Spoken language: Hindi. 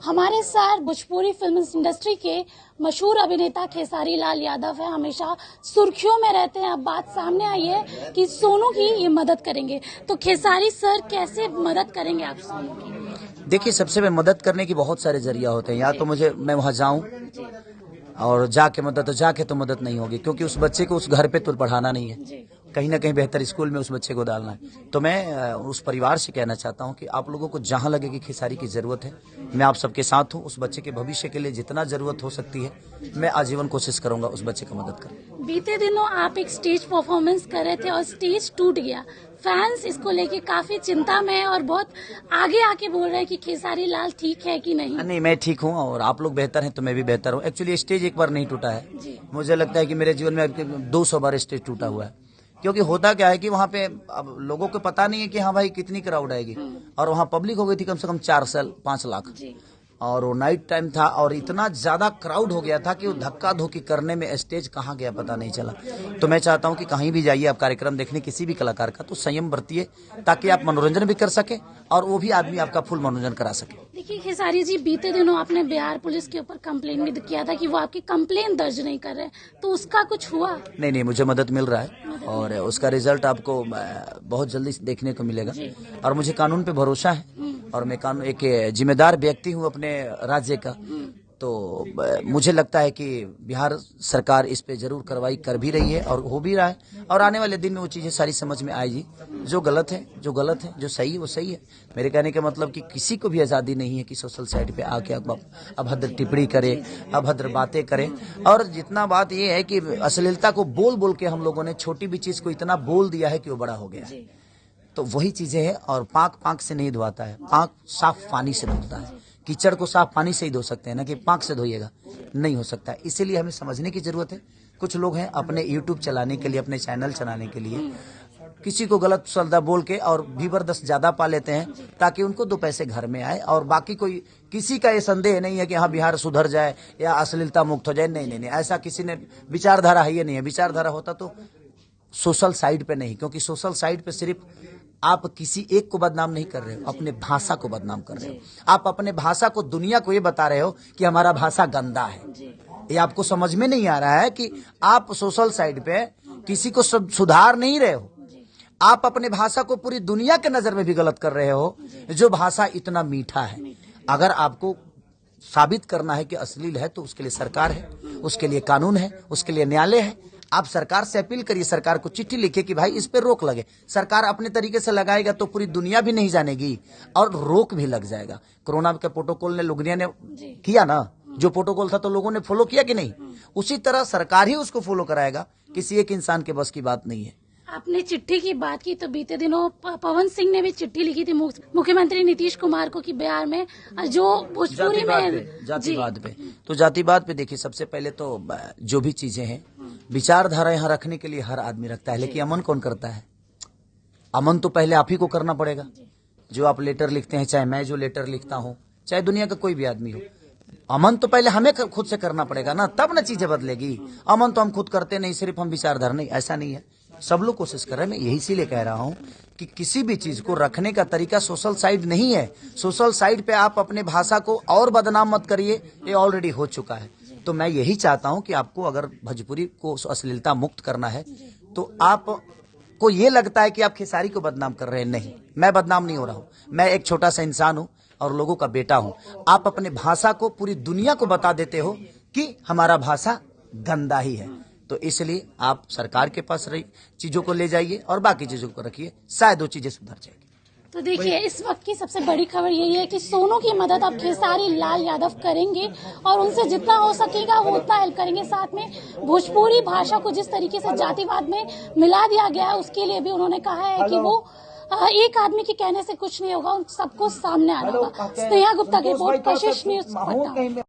हमारे साथ भोजपुरी फिल्म इंडस्ट्री के मशहूर अभिनेता खेसारी लाल यादव है, हमेशा सुर्खियों में रहते हैं। अब बात सामने आई है कि सोनू की ये मदद करेंगे, तो खेसारी सर कैसे मदद करेंगे आप सोनू की? देखिए, सबसे में मदद करने की बहुत सारे जरिया होते हैं। या तो मैं वहां जाऊं और जाके मदद नहीं होगी, क्योंकि उस बच्चे को उस घर पे तो पढ़ाना नहीं है, कहीं ना कहीं बेहतर स्कूल में उस बच्चे को डालना है। तो मैं उस परिवार से कहना चाहता हूं कि आप लोगों को जहां लगे कि खेसारी की जरूरत है, मैं आप सबके साथ हूं। उस बच्चे के भविष्य के लिए जितना जरूरत हो सकती है, मैं आजीवन कोशिश करूंगा उस बच्चे का मदद करूं। बीते दिनों आप एक स्टेज परफॉर्मेंस कर रहे थे और स्टेज टूट गया। फैंस इसको लेके काफी चिंता में है और बहुत आगे आके बोल रहे हैं कि खेसारी लाल ठीक है कि नहीं। नहीं, मैं ठीक हूँ और आप लोग बेहतर हैं तो मैं भी बेहतर हूँ। एक्चुअली स्टेज एक बार नहीं टूटा है, मुझे लगता है कि मेरे जीवन में 200 बार स्टेज टूटा हुआ है। क्योंकि होता क्या है कि वहाँ पे अब लोगों को पता नहीं है कि हाँ भाई कितनी क्राउड आएगी, और वहाँ पब्लिक हो गई थी कम से कम 4 से 5 लाख, और वो नाइट टाइम था और इतना ज्यादा क्राउड हो गया था कि वो धक्का धोकी करने में स्टेज कहाँ गया पता नहीं चला। तो मैं चाहता हूँ कि कहीं भी जाइए आप कार्यक्रम देखने किसी भी कलाकार का, तो संयम बरतिए ताकि आप मनोरंजन भी कर सके और वो भी आदमी आपका फुल मनोरंजन करा सके। देखिए खेसारी जी, बीते दिनों आपने बिहार पुलिस के ऊपर कंप्लेन भी किया था कि वो आपकी कंप्लेन दर्ज नहीं कर रहे, तो उसका कुछ हुआ? नहीं, मुझे मदद मिल रहा है और उसका रिजल्ट आपको बहुत जल्दी देखने को मिलेगा। और मुझे कानून पे भरोसा है और मैं कानून एक जिम्मेदार व्यक्ति हूँ अपने राज्य का, तो मुझे लगता है कि बिहार सरकार इस पे जरूर कार्रवाई कर भी रही है और हो भी रहा है, और आने वाले दिन में वो चीजें सारी समझ में आएगी। जो गलत है, जो सही है वो सही है। मेरे कहने का मतलब कि किसी को भी आजादी नहीं है कि सोशल साइट पे आके अभद्र टिप्पणी करे, अभद्र बातें करे। और जितना बात ये है कि अश्लीलता को बोल बोल के हम लोगों ने छोटी भी चीज को इतना बोल दिया है कि वो बड़ा हो गया है। तो वही चीजें हैं, और पाक से नहीं धोता है, पाक साफ पानी से धोता है। कीचड़ को साफ पानी से ही धो सकते हैं ना कि पाक से धोइएगा, नहीं हो सकता। इसीलिए हमें समझने की जरूरत है। कुछ लोग हैं अपने यूट्यूब चलाने के लिए, अपने चैनल चलाने के लिए किसी को गलत सल्दा बोल के और व्यूअर 10 ज्यादा पा लेते हैं ताकि उनको 2 पैसे घर में आए, और बाकी कोई किसी का ये संदेह नहीं है कि हाँ बिहार सुधर जाए या अश्लीलता मुक्त हो जाए। नहीं, ऐसा किसी ने विचारधारा है, ये नहीं है। विचारधारा होता तो सोशल साइड पे नहीं, क्योंकि सोशल साइड पे सिर्फ आप किसी एक को बदनाम नहीं कर रहे हो, अपने भाषा को बदनाम कर रहे हो। आप अपने भाषा को दुनिया को ये बता रहे हो कि हमारा भाषा गंदा है। ये आपको समझ में नहीं आ रहा है कि आप सोशल साइड पे किसी को सुधार नहीं रहे हो, आप अपने भाषा को पूरी दुनिया के नजर में भी गलत कर रहे हो, जो भाषा इतना मीठा है। अगर आपको साबित करना है कि अश्लील है तो उसके लिए सरकार है, उसके लिए कानून है, उसके लिए न्यायालय है। आप सरकार से अपील करिए, सरकार को चिट्ठी लिखे कि भाई इस पे रोक लगे। सरकार अपने तरीके से लगाएगा तो पूरी दुनिया भी नहीं जानेगी और रोक भी लग जाएगा। कोरोना के प्रोटोकॉल ने लोगों ने किया ना, जो प्रोटोकॉल था तो लोगों ने फॉलो किया कि नहीं? उसी तरह सरकार ही उसको फॉलो कराएगा, किसी एक इंसान के बस की बात नहीं है। आपने चिट्ठी की बात की, तो बीते दिनों पवन सिंह ने भी चिट्ठी लिखी थी मुख्यमंत्री नीतीश कुमार को कि बिहार में जो भोजपुरी में जातिवाद पे, तो जातिवाद पे देखिए, सबसे पहले तो जो भी चीजें हैं विचारधारा यहाँ रखने के लिए हर आदमी रखता है, लेकिन अमन कौन करता है? अमन तो पहले आप ही को करना पड़ेगा। जो आप लेटर लिखते हैं, चाहे मैं जो लेटर लिखता हूँ, चाहे दुनिया का कोई भी आदमी हो, अमन तो पहले हमें खुद से करना पड़ेगा ना, तब ना चीजें बदलेगी। अमन तो हम खुद करते नहीं, सिर्फ हम विचारधारा नहीं, ऐसा नहीं है। सब लोग कोशिश कर रहे हैं। मैं यही इसीलिए कह रहा हूं कि किसी भी चीज को रखने का तरीका सोशल साइड नहीं है। सोशल साइड पे आप अपने भाषा को और बदनाम मत करिए, ये ऑलरेडी हो चुका है। तो मैं यही चाहता हूं कि आपको अगर भोजपुरी को अश्लीलता मुक्त करना है तो आपको ये लगता है कि आप खेसारी को बदनाम कर रहे हैं, नहीं, मैं बदनाम नहीं हो रहा हूं। मैं एक छोटा सा इंसान हूं और लोगों का बेटा हूं। आप अपने भाषा को पूरी दुनिया को बता देते हो कि हमारा भाषा गंदा ही है, तो इसलिए आप सरकार के पास रही चीजों को ले जाइए और बाकी चीजों को रखिए, शायद वो चीजें सुधर जाएगी। तो देखिए, इस वक्त की सबसे बड़ी खबर यही है कि सोनू की मदद अब खेसारी लाल यादव करेंगे और उनसे जितना हो सकेगा वो उतना हेल्प करेंगे। साथ में भोजपुरी भाषा को जिस तरीके से जातिवाद में मिला दिया गया है, उसके लिए भी उन्होंने कहा है कि वो एक आदमी के कहने से कुछ नहीं होगा, उन सबको सामने आना होगा। स्नेहा गुप्ता की रिपोर्ट, कशिश न्यूज पटना।